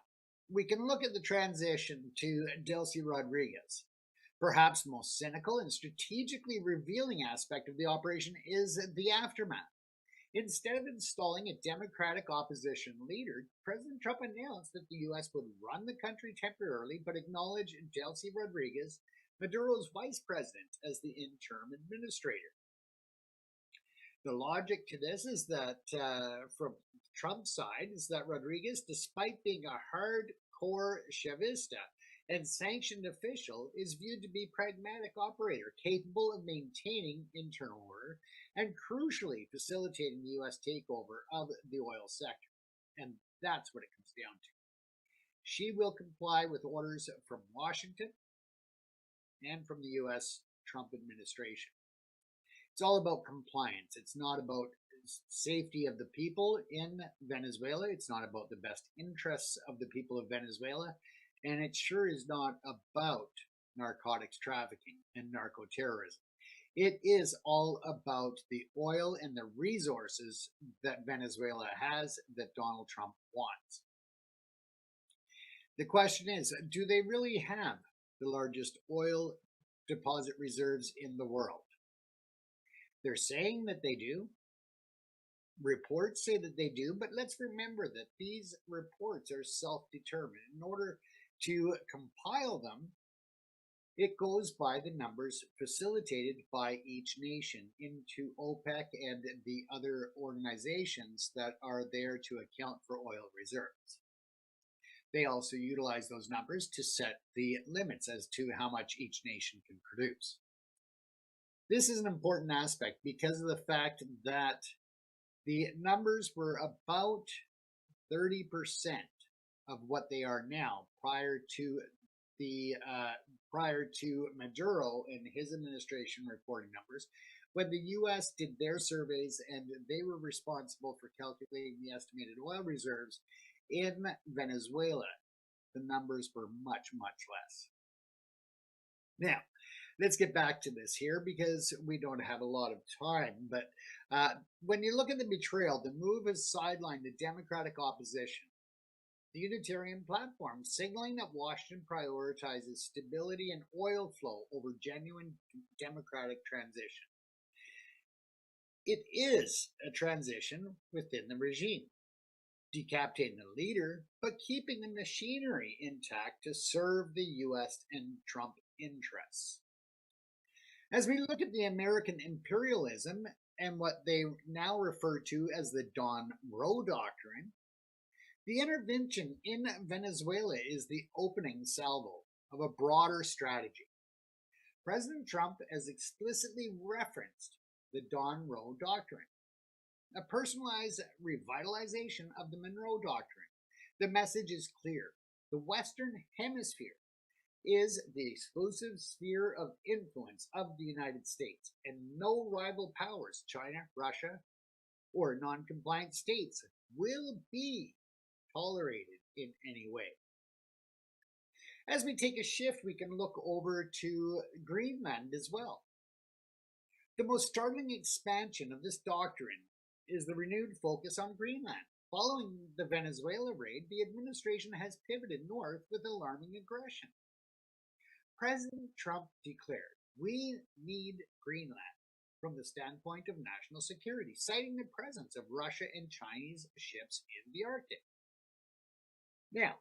[SPEAKER 1] we can look at the transition to Delcy Rodriguez. Perhaps the most cynical and strategically revealing aspect of the operation is the aftermath. Instead of installing a Democratic opposition leader, President Trump announced that the U.S. would run the country temporarily, but acknowledge Delcy Rodriguez, Maduro's vice president, as the interim administrator. The logic to this is that, from Trump's side, is that Rodriguez, despite being a hardcore Chavista and sanctioned official, is viewed to be a pragmatic operator, capable of maintaining internal order and crucially facilitating the U.S. takeover of the oil sector. And that's what it comes down to. She will comply with orders from Washington and from the U.S. Trump administration. It's all about compliance. It's not about safety of the people in Venezuela. It's not about the best interests of the people of Venezuela. And it sure is not about narcotics trafficking and narco-terrorism. It is all about the oil and the resources that Venezuela has that Donald Trump wants. The question is, do they really have the largest oil deposit reserves in the world? They're saying that they do. Reports say that they do, but let's remember that these reports are self-determined. In order to compile them, it goes by the numbers facilitated by each nation into OPEC and the other organizations that are there to account for oil reserves. They also utilize those numbers to set the limits as to how much each nation can produce. This is an important aspect because of the fact that the numbers were about 30% of what they are now prior to the prior to Maduro and his administration reporting numbers, when the U.S. did their surveys and they were responsible for calculating the estimated oil reserves in Venezuela, the numbers were much, much less. Now, let's get back to this here because we don't have a lot of time. But when you look at the betrayal, the move has sidelined the Democratic opposition. The Unitarian platform, signaling that Washington prioritizes stability and oil flow over genuine democratic transition. It is a transition within the regime, decapitating the leader, but keeping the machinery intact to serve the U.S. and Trump interests. As we look at the American imperialism and what they now refer to as the Don Roe Doctrine, the intervention in Venezuela is the opening salvo of a broader strategy. President Trump has explicitly referenced the Don Roe Doctrine, a personalized revitalization of the Monroe Doctrine. The message is clear. The Western Hemisphere is the exclusive sphere of influence of the United States, and no rival powers, China, Russia, or non-compliant states, will be tolerated in any way. As we take a shift, we can look over to Greenland as well. The most startling expansion of this doctrine is the renewed focus on Greenland. Following the Venezuela raid, the administration has pivoted north with alarming aggression. President Trump declared, "We need Greenland from the standpoint of national security," citing the presence of Russia and Chinese ships in the Arctic. Now,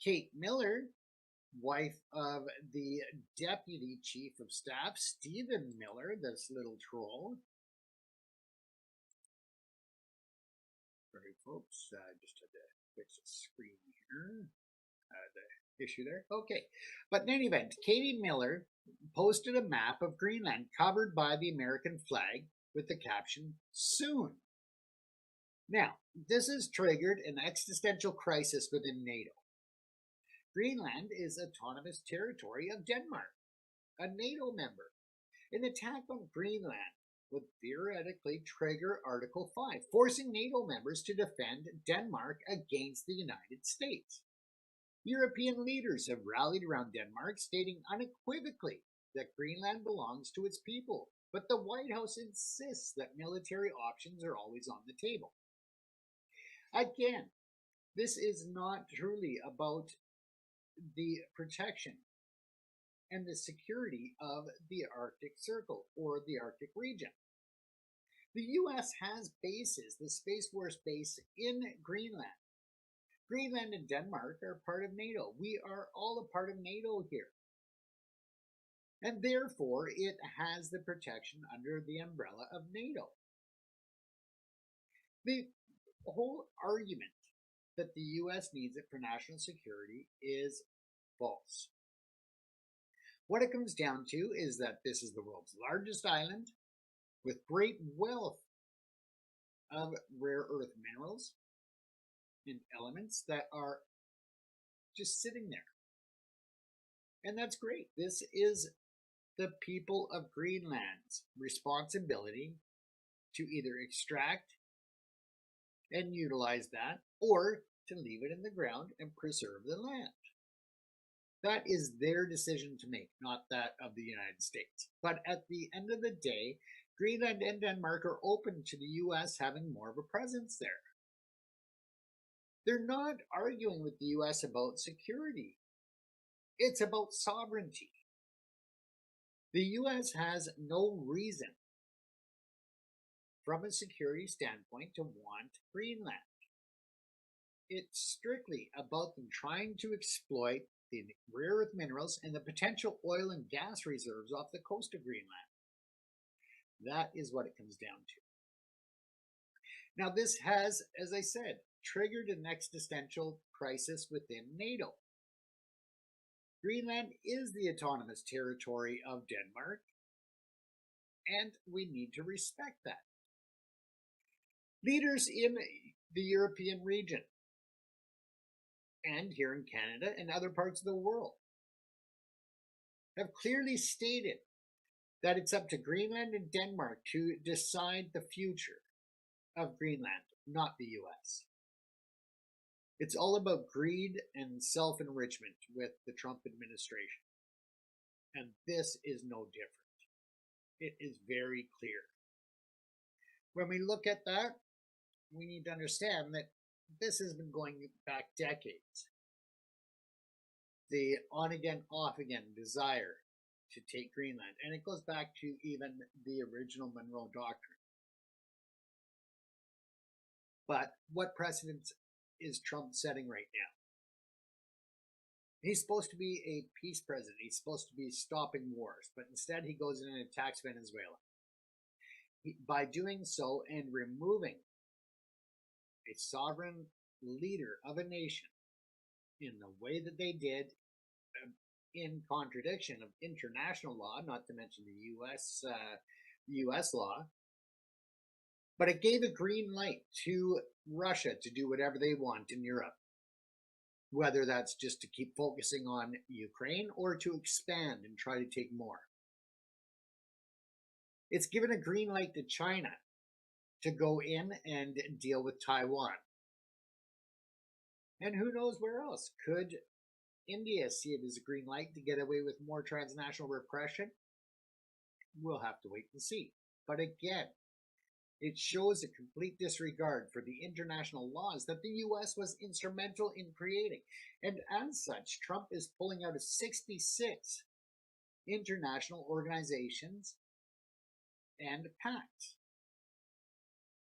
[SPEAKER 1] Kate Miller, wife of the Deputy Chief of Staff, Stephen Miller, this little troll. Sorry, folks, just had to fix the screen here. The issue there. Okay, but in any event, Katie Miller posted a map of Greenland covered by the American flag with the caption, "Soon." Now, this has triggered an existential crisis within NATO. Greenland is autonomous territory of Denmark, a NATO member. An attack on Greenland would theoretically trigger Article 5, forcing NATO members to defend Denmark against the United States. European leaders have rallied around Denmark, stating unequivocally that Greenland belongs to its people, but the White House insists that military options are always on the table. Again, this is not truly about the protection and the security of the Arctic Circle or the Arctic region. The U.S. has bases, the Space Force base in Greenland. Greenland and Denmark are part of NATO. We are all a part of NATO here. And therefore, it has the protection under the umbrella of NATO. The whole argument that the U.S. needs it for national security is false. What it comes down to is that this is the world's largest island with great wealth of rare earth minerals and elements that are just sitting there. And that's great. This is the people of Greenland's responsibility to either extract and utilize that or to leave it in the ground and preserve the land. That is their decision to make, not that of the United States. But at the end of the day, Greenland and Denmark are open to the U.S. having more of a presence there. They're not arguing with the U.S. about security. It's about sovereignty. The U.S. has no reason, from a security standpoint, to want Greenland. It's strictly about them trying to exploit the rare earth minerals and the potential oil and gas reserves off the coast of Greenland. That is what it comes down to. Now, this has, as I said, triggered an existential crisis within NATO. Greenland is the autonomous territory of Denmark, and we need to respect that. Leaders in the European region and here in Canada and other parts of the world have clearly stated that it's up to Greenland and Denmark to decide the future of Greenland, not the US. It's all about greed and self-enrichment with the Trump administration. And this is no different. It is very clear. When we look at that, we need to understand that this has been going back decades. The on-again, off-again desire to take Greenland. And it goes back to even the original Monroe Doctrine. But what precedent is Trump setting right now? He's supposed to be a peace president. He's supposed to be stopping wars. But instead he goes in and attacks Venezuela. By doing so and removing a sovereign leader of a nation in the way that they did, in contradiction of international law, not to mention the U.S. law, but it gave a green light to Russia to do whatever they want in Europe, whether that's just to keep focusing on Ukraine or to expand and try to take more. It's given a green light to China to go in and deal with Taiwan. And who knows where else? Could India see it as a green light to get away with more transnational repression? We'll have to wait and see. But again, it shows a complete disregard for the international laws that the U.S. was instrumental in creating. And as such, Trump is pulling out of 66 international organizations and pacts.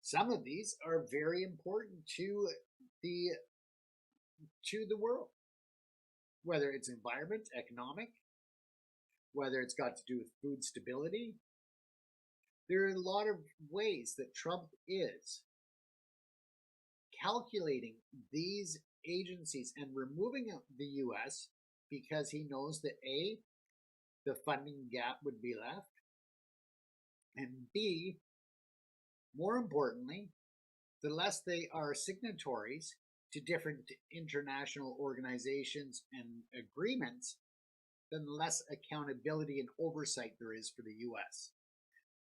[SPEAKER 1] Some of these are very important to the world, whether it's environment, economic, whether it's got to do with food stability. There are a lot of ways that Trump is calculating these agencies and removing the U.S. because he knows that A, the funding gap would be left, and B, more importantly, the less they are signatories to different international organizations and agreements, then the less accountability and oversight there is for the U.S.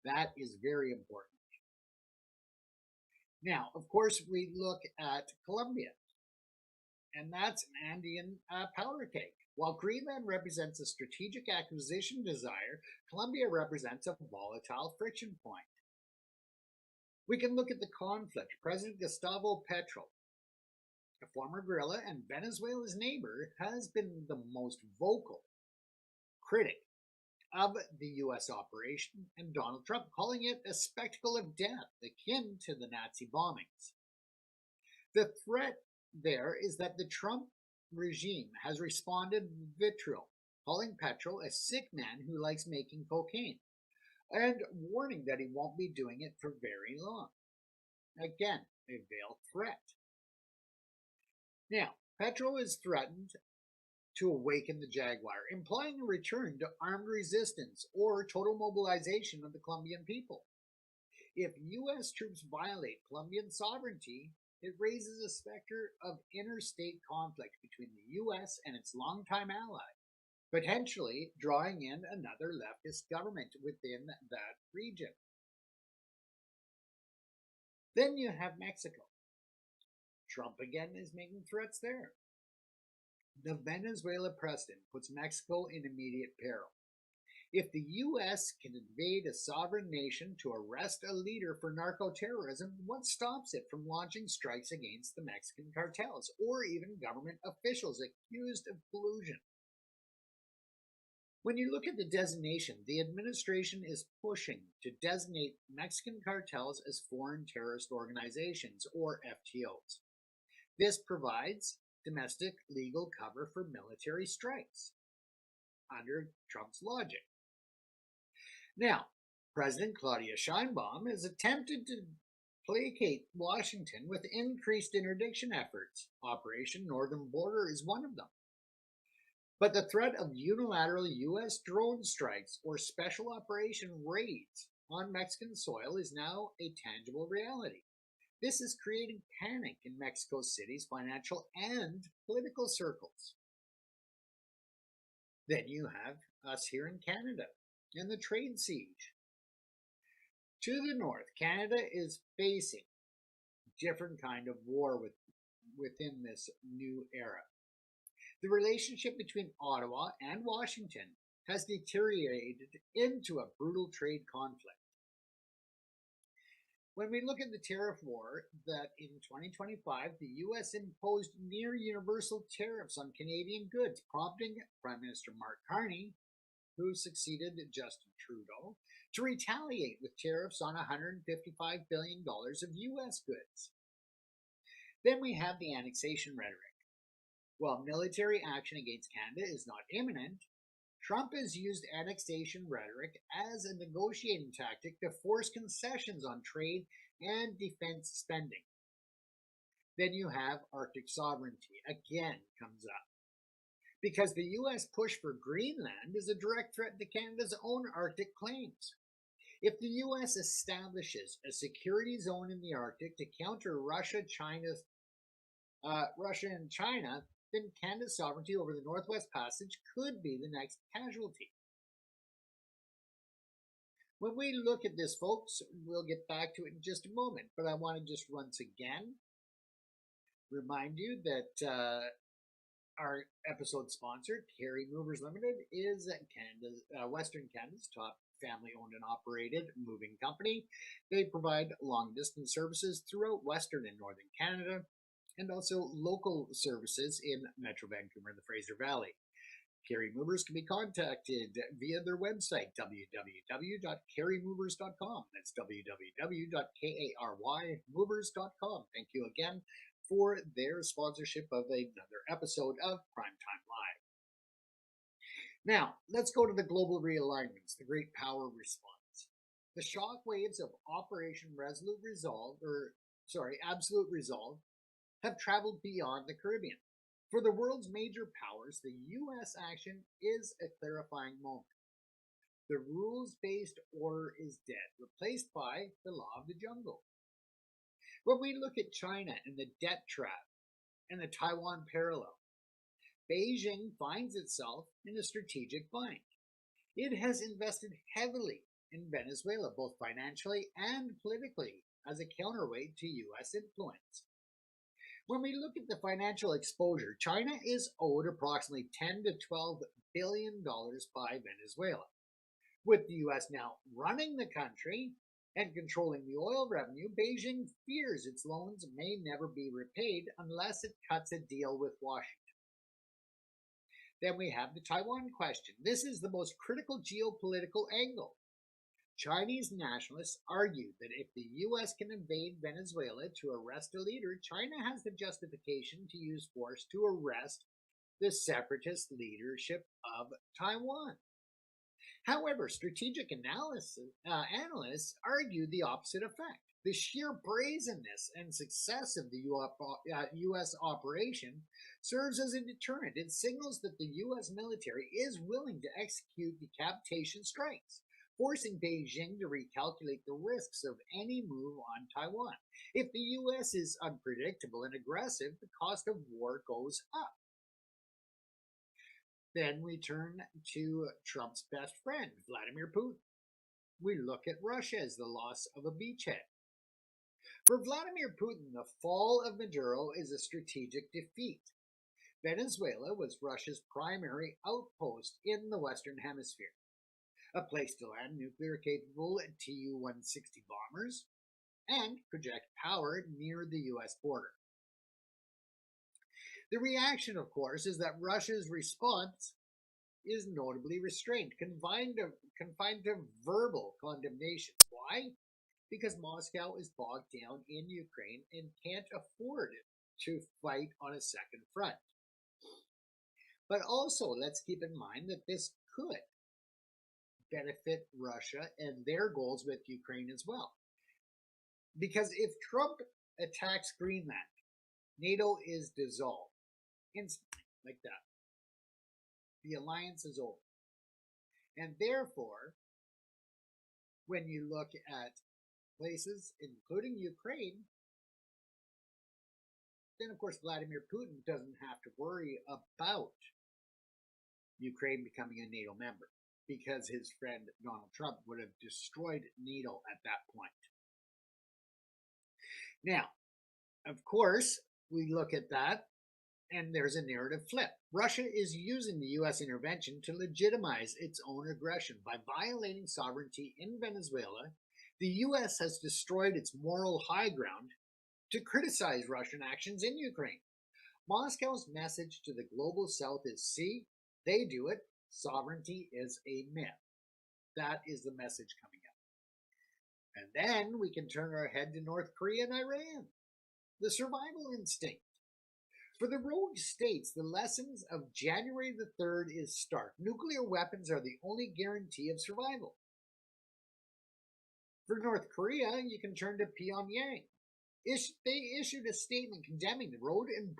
[SPEAKER 1] That is very important. Now, of course, we look at Colombia, and that's an Andean powder keg. While Greenland represents a strategic acquisition desire, Colombia represents a volatile friction point. We can look at the conflict. President Gustavo Petro, a former guerrilla and Venezuela's neighbor, has been the most vocal critic of the U.S. operation, and Donald Trump calling it a spectacle of death akin to the Nazi bombings. The threat there is that the Trump regime has responded with vitriol, calling Petro a sick man who likes making cocaine, and warning that he won't be doing it for very long. Again, a veiled threat. Now, Petro is threatened to awaken the Jaguar, implying a return to armed resistance or total mobilization of the Colombian people. If U.S. troops violate Colombian sovereignty, it raises a specter of interstate conflict between the U.S. and its longtime ally, potentially drawing in another leftist government within that region. Then you have Mexico. Trump again is making threats there. The Venezuela precedent puts Mexico in immediate peril. If the U.S. can invade a sovereign nation to arrest a leader for narco-terrorism, what stops it from launching strikes against the Mexican cartels or even government officials accused of collusion? When you look at the designation, the administration is pushing to designate Mexican cartels as foreign terrorist organizations, or FTOs. This provides domestic legal cover for military strikes under Trump's logic. Now, President Claudia Sheinbaum has attempted to placate Washington with increased interdiction efforts. Operation Northern Border is one of them. But the threat of unilateral U.S. drone strikes or special operation raids on Mexican soil is now a tangible reality. This is creating panic in Mexico City's financial and political circles. Then you have us here in Canada and the trade siege. To the north, Canada is facing a different kind of war within this new era. The relationship between Ottawa and Washington has deteriorated into a brutal trade conflict. When we look at the tariff war, that in 2025, the U.S. imposed near universal tariffs on Canadian goods, prompting Prime Minister Mark Carney, who succeeded Justin Trudeau, to retaliate with tariffs on $155 billion of U.S. goods. Then we have the annexation rhetoric. While military action against Canada is not imminent, Trump has used annexation rhetoric as a negotiating tactic to force concessions on trade and defense spending. Then you have Arctic sovereignty again comes up, because the U.S. push for Greenland is a direct threat to Canada's own Arctic claims. If the U.S. establishes a security zone in the Arctic to counter Russia and China, then Canada's sovereignty over the Northwest Passage could be the next casualty. When we look at this, folks, we'll get back to it in just a moment, but I want to just once again remind you that our episode sponsor, Carry Movers Limited, is Western Canada's top family-owned and operated moving company. They provide long-distance services throughout Western and Northern Canada, and also local services in Metro Vancouver and the Fraser Valley. Carry Movers can be contacted via their website, www.carrymovers.com. That's www.karymovers.com. Thank you again for their sponsorship of another episode of Primetime Live. Now, let's go to the global realignments, the Great Power Response. The shock waves of Operation Absolute Resolve have traveled beyond the Caribbean. For the world's major powers, the U.S. action is a clarifying moment. The rules-based order is dead, replaced by the law of the jungle. When we look at China and the debt trap and the Taiwan parallel, Beijing finds itself in a strategic bind. It has invested heavily in Venezuela, both financially and politically, as a counterweight to U.S. influence. When we look at the financial exposure, China is owed approximately $10 to $12 billion by Venezuela. With the U.S. now running the country and controlling the oil revenue, Beijing fears its loans may never be repaid unless it cuts a deal with Washington. Then we have the Taiwan question. This is the most critical geopolitical angle. Chinese nationalists argue that if the U.S. can invade Venezuela to arrest a leader, China has the justification to use force to arrest the separatist leadership of Taiwan. However, strategic analysts argue the opposite effect. The sheer brazenness and success of the U.S. operation serves as a deterrent. It signals that the U.S. military is willing to execute decapitation strikes, forcing Beijing to recalculate the risks of any move on Taiwan. If the U.S. is unpredictable and aggressive, the cost of war goes up. Then we turn to Trump's best friend, Vladimir Putin. We look at Russia as the loss of a beachhead. For Vladimir Putin, the fall of Maduro is a strategic defeat. Venezuela was Russia's primary outpost in the Western Hemisphere, a place to land nuclear-capable Tu-160 bombers and project power near the U.S. border. The reaction, of course, is that Russia's response is notably restrained, confined to verbal condemnations. Why? Because Moscow is bogged down in Ukraine and can't afford to fight on a second front. But also, let's keep in mind that this could benefit Russia and their goals with Ukraine as well. Because if Trump attacks Greenland, NATO is dissolved instantly, like that. The alliance is over. And therefore, when you look at places, including Ukraine, then of course Vladimir Putin doesn't have to worry about Ukraine becoming a NATO member, because his friend Donald Trump would have destroyed NATO at that point. Now, of course, we look at that, and there's a narrative flip. Russia is using the U.S. intervention to legitimize its own aggression. By violating sovereignty in Venezuela, the U.S. has destroyed its moral high ground to criticize Russian actions in Ukraine. Moscow's message to the global south is, see, they do it, sovereignty is a myth. That is the message coming out. And then we can turn our head to North Korea and Iran. The survival instinct. For the rogue states, the lessons of January the 3rd is stark. Nuclear weapons are the only guarantee of survival. For North Korea, you can turn to Pyongyang. They issued a statement condemning the rogue and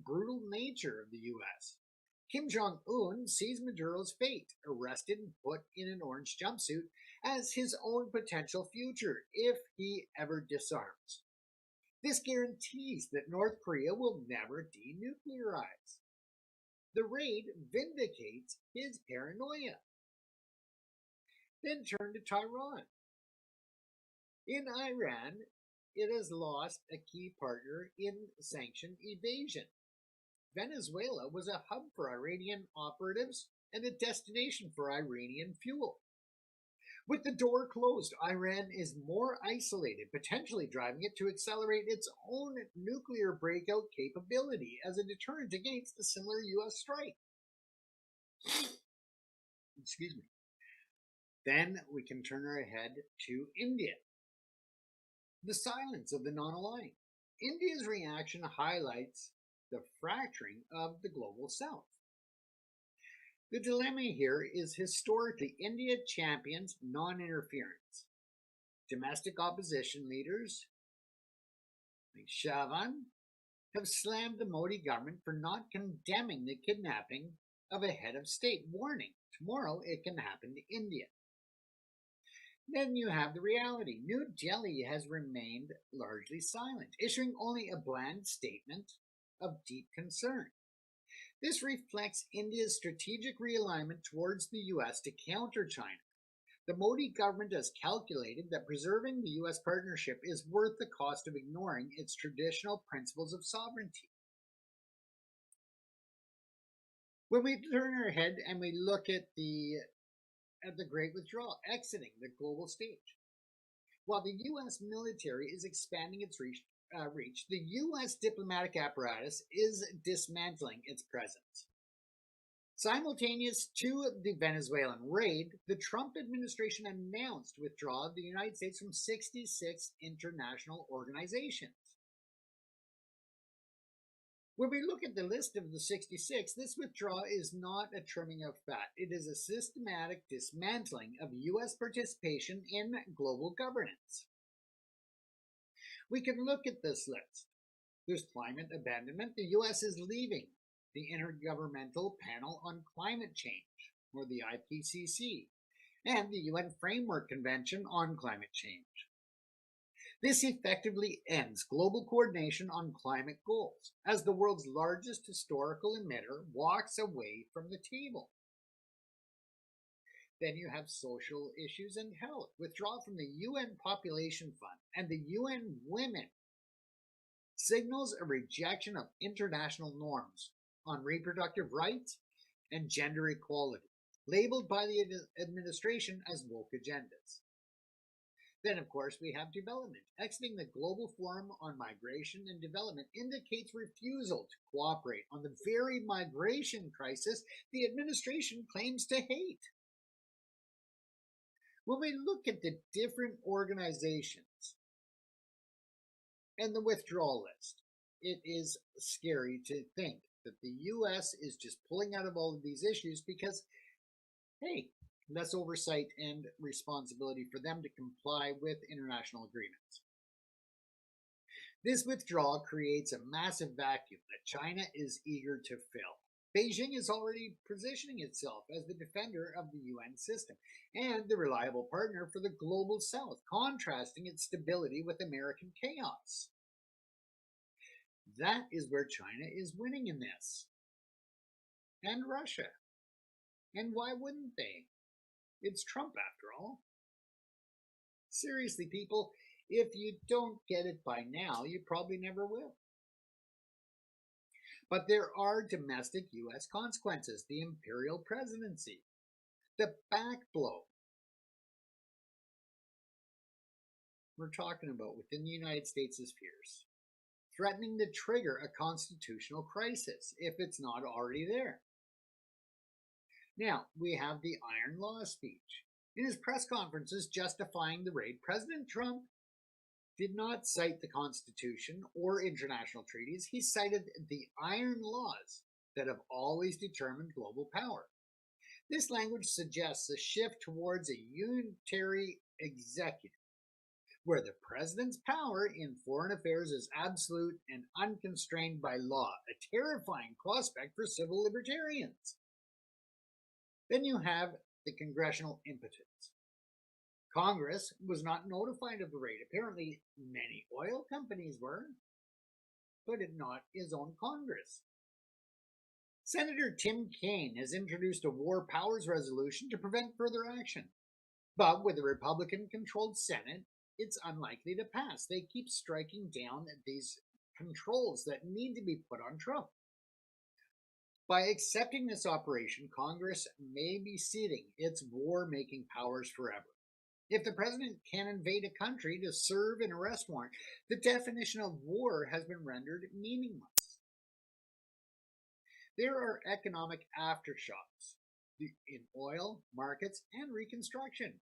[SPEAKER 1] brutal nature of the U.S. Kim Jong-un sees Maduro's fate, arrested and put in an orange jumpsuit, as his own potential future if he ever disarms. This guarantees that North Korea will never denuclearize. The raid vindicates his paranoia. Then turn to Tehran. In Iran, it has lost a key partner in sanction evasion. Venezuela was a hub for Iranian operatives and a destination for Iranian fuel. With the door closed, Iran is more isolated, potentially driving it to accelerate its own nuclear breakout capability as a deterrent against a similar U.S. strike. Excuse me. Then we can turn our head to India. The silence of the non-aligned. India's reaction highlights the fracturing of the global south. The dilemma here is historically India champions non-interference. Domestic opposition leaders like Shavan have slammed the Modi government for not condemning the kidnapping of a head of state, warning tomorrow it can happen to India. Then you have the reality. New Delhi has remained largely silent, issuing only a bland statement of deep concern. This reflects India's strategic realignment towards the U.S. to counter China. The Modi government has calculated that preserving the U.S. partnership is worth the cost of ignoring its traditional principles of sovereignty. When we turn our head and we look at the Great Withdrawal, exiting the global stage. While the U.S. military is expanding its reach, the U.S. diplomatic apparatus is dismantling its presence. Simultaneous to the Venezuelan raid, the Trump administration announced withdrawal of the United States from 66 international organizations. When we look at the list of the 66, this withdrawal is not a trimming of fat. It is a systematic dismantling of U.S. participation in global governance. We can look at this list. There's climate abandonment. The U.S. is leaving the Intergovernmental Panel on Climate Change, or the IPCC, and the UN Framework Convention on Climate Change. This effectively ends global coordination on climate goals, as the world's largest historical emitter walks away from the table. Then you have social issues and health. Withdrawal from the UN Population Fund and the UN Women signals a rejection of international norms on reproductive rights and gender equality, labeled by the administration as woke agendas. Then, of course, we have development. Exiting the Global Forum on Migration and Development indicates refusal to cooperate on the very migration crisis the administration claims to hate. When we look at the different organizations and the withdrawal list, it is scary to think that the U.S. is just pulling out of all of these issues because, hey, less oversight and responsibility for them to comply with international agreements. This withdrawal creates a massive vacuum that China is eager to fill. Beijing is already positioning itself as the defender of the UN system and the reliable partner for the global south, contrasting its stability with American chaos. That is where China is winning in this. And Russia. And why wouldn't they? It's Trump, after all. Seriously, people, if you don't get it by now, you probably never will. But there are domestic U.S. consequences. The imperial presidency, the backblow we're talking about within the United States is fierce, threatening to trigger a constitutional crisis if it's not already there. Now, we have the Iron Law speech. In his press conferences justifying the raid, President Trump did not cite the Constitution or international treaties. He cited the iron laws that have always determined global power. This language suggests a shift towards a unitary executive, where the president's power in foreign affairs is absolute and unconstrained by law, a terrifying prospect for civil libertarians. Then you have the congressional impotence. Congress was not notified of the raid. Apparently, many oil companies were, but not his own Congress. Senator Tim Kaine has introduced a war powers resolution to prevent further action. But with a Republican-controlled Senate, it's unlikely to pass. They keep striking down these controls that need to be put on Trump. By accepting this operation, Congress may be ceding its war-making powers forever. If the president can invade a country to serve an arrest warrant, the definition of war has been rendered meaningless. There are economic aftershocks in oil, markets, and reconstruction.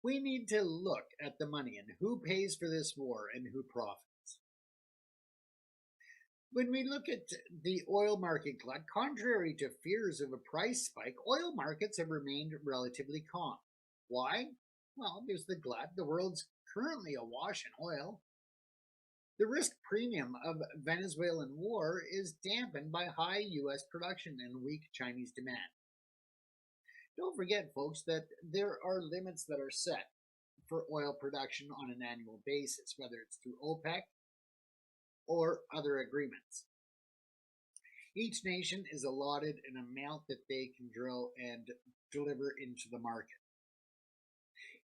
[SPEAKER 1] We need to look at the money and who pays for this war and who profits. When we look at the oil market glut, contrary to fears of a price spike, oil markets have remained relatively calm. Why? Well, there's the glut. The world's currently awash in oil. The risk premium of Venezuelan war is dampened by high U.S. production and weak Chinese demand. Don't forget, folks, that there are limits that are set for oil production on an annual basis, whether it's through OPEC or other agreements. Each nation is allotted an amount that they can drill and deliver into the market.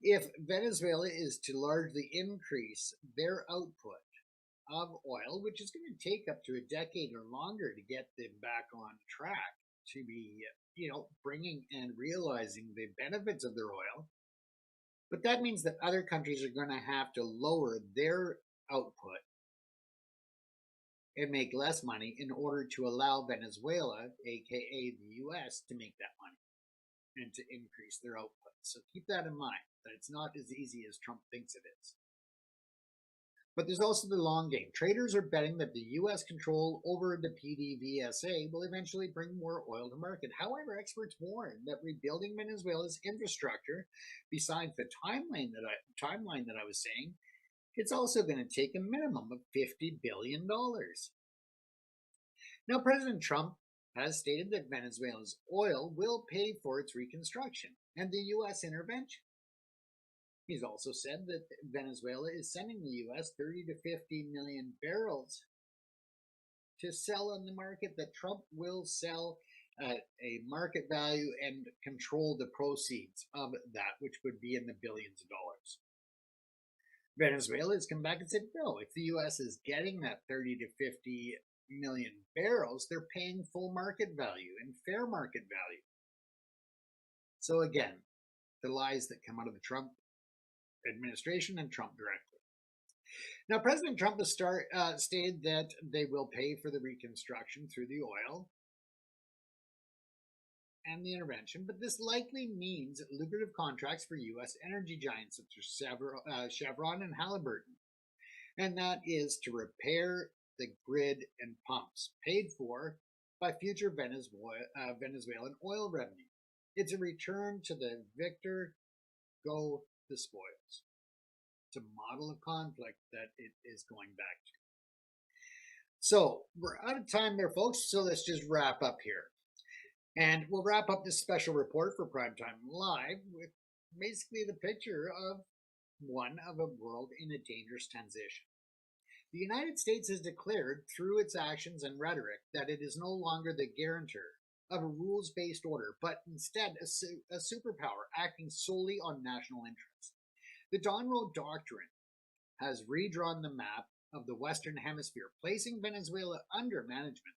[SPEAKER 1] If Venezuela is to largely increase their output of oil, which is going to take up to a decade or longer to get them back on track to be, bringing and realizing the benefits of their oil, but that means that other countries are going to have to lower their output and make less money in order to allow Venezuela, aka the U.S., to make that money and to increase their output. So keep that in mind, that it's not as easy as Trump thinks it is. But there's also the long game. Traders are betting that the U.S. control over the PDVSA will eventually bring more oil to market. However, experts warn that rebuilding Venezuela's infrastructure, besides the timeline that I was saying, it's also going to take a minimum of $50 billion. Now, President Trump has stated that Venezuela's oil will pay for its reconstruction and the U.S. intervention. He's also said that Venezuela is sending the U.S. 30 to 50 million barrels to sell on the market, that Trump will sell at a market value and control the proceeds of that, which would be in the billions of dollars. Venezuela has come back and said, no, if the U.S. is getting that 30 to 50 million barrels, they're paying full market value and fair market value. So again, the lies that come out of the Trump administration and Trump directly. Now, President Trump has stated that they will pay for the reconstruction through the oil and the intervention, but this likely means lucrative contracts for U.S. energy giants such as Chevron and Halliburton, and that is to repair the grid and pumps paid for by future Venezuelan oil revenue. It's a return to the victor go the spoils. It's a model of conflict that it is going back to. So we're out of time there, folks, so let's just wrap up here. And we'll wrap up this special report for Primetime Live with basically the picture of one of a world in a dangerous transition. The United States has declared through its actions and rhetoric that it is no longer the guarantor of a rules-based order, but instead a superpower acting solely on national interest. The Don Road Doctrine has redrawn the map of the Western Hemisphere, placing Venezuela under management,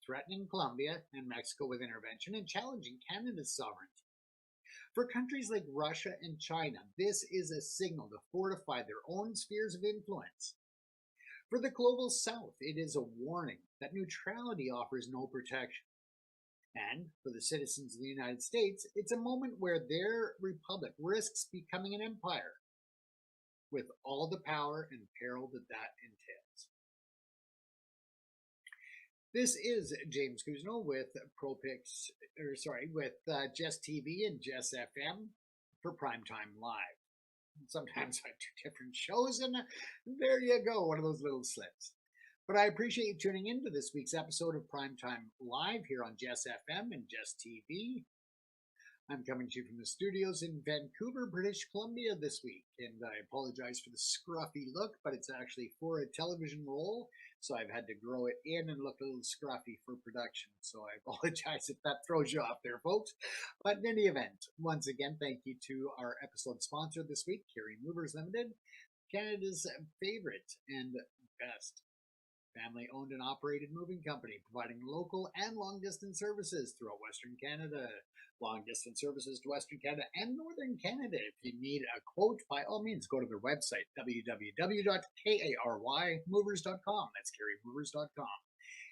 [SPEAKER 1] threatening Colombia and Mexico with intervention, and challenging Canada's sovereignty. For countries like Russia and China, this is a signal to fortify their own spheres of influence. For the global South, it is a warning that neutrality offers no protection. And for the citizens of the United States, it's a moment where their republic risks becoming an empire, with all the power and peril that entails. This is James Cousineau with Jess TV and Jess FM for Primetime Live. Sometimes I do different shows, and there you go, one of those little slips. But I appreciate you tuning in to this week's episode of Primetime Live here on Jess FM and Jess TV. I'm coming to you from the studios in Vancouver, British Columbia this week, and I apologize for the scruffy look, but it's actually for a television role, so I've had to grow it in and look a little scruffy for production, so I apologize if that throws you off there, folks. But in any event, once again, thank you to our episode sponsor this week, Carey Movers Limited, Canada's favorite and best family-owned and operated moving company, providing local and long-distance services throughout Western Canada. Long-distance services to Western Canada and Northern Canada. If you need a quote, by all means, go to their website, www.karymovers.com. That's karymovers.com.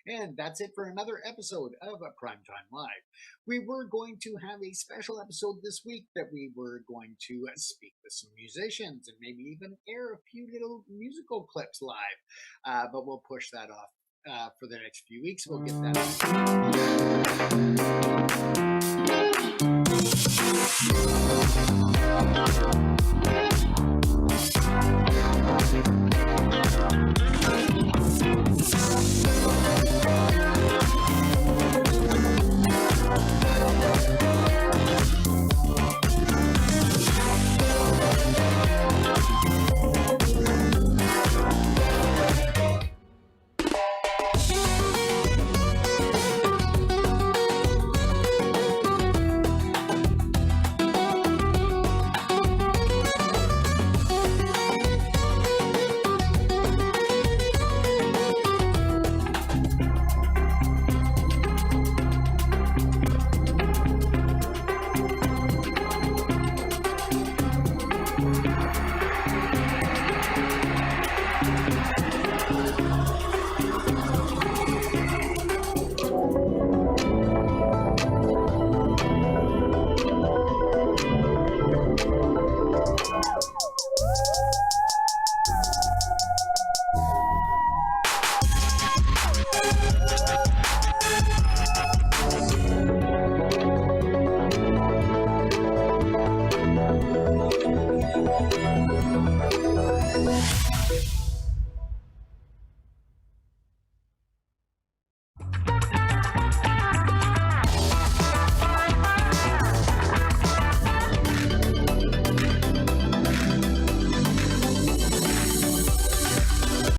[SPEAKER 1] And that's it for another episode of Primetime Live. We were going to have a special episode this week that we were going to speak with some musicians and maybe even air a few little musical clips live. But we'll push that off for the next few weeks. We'll get that.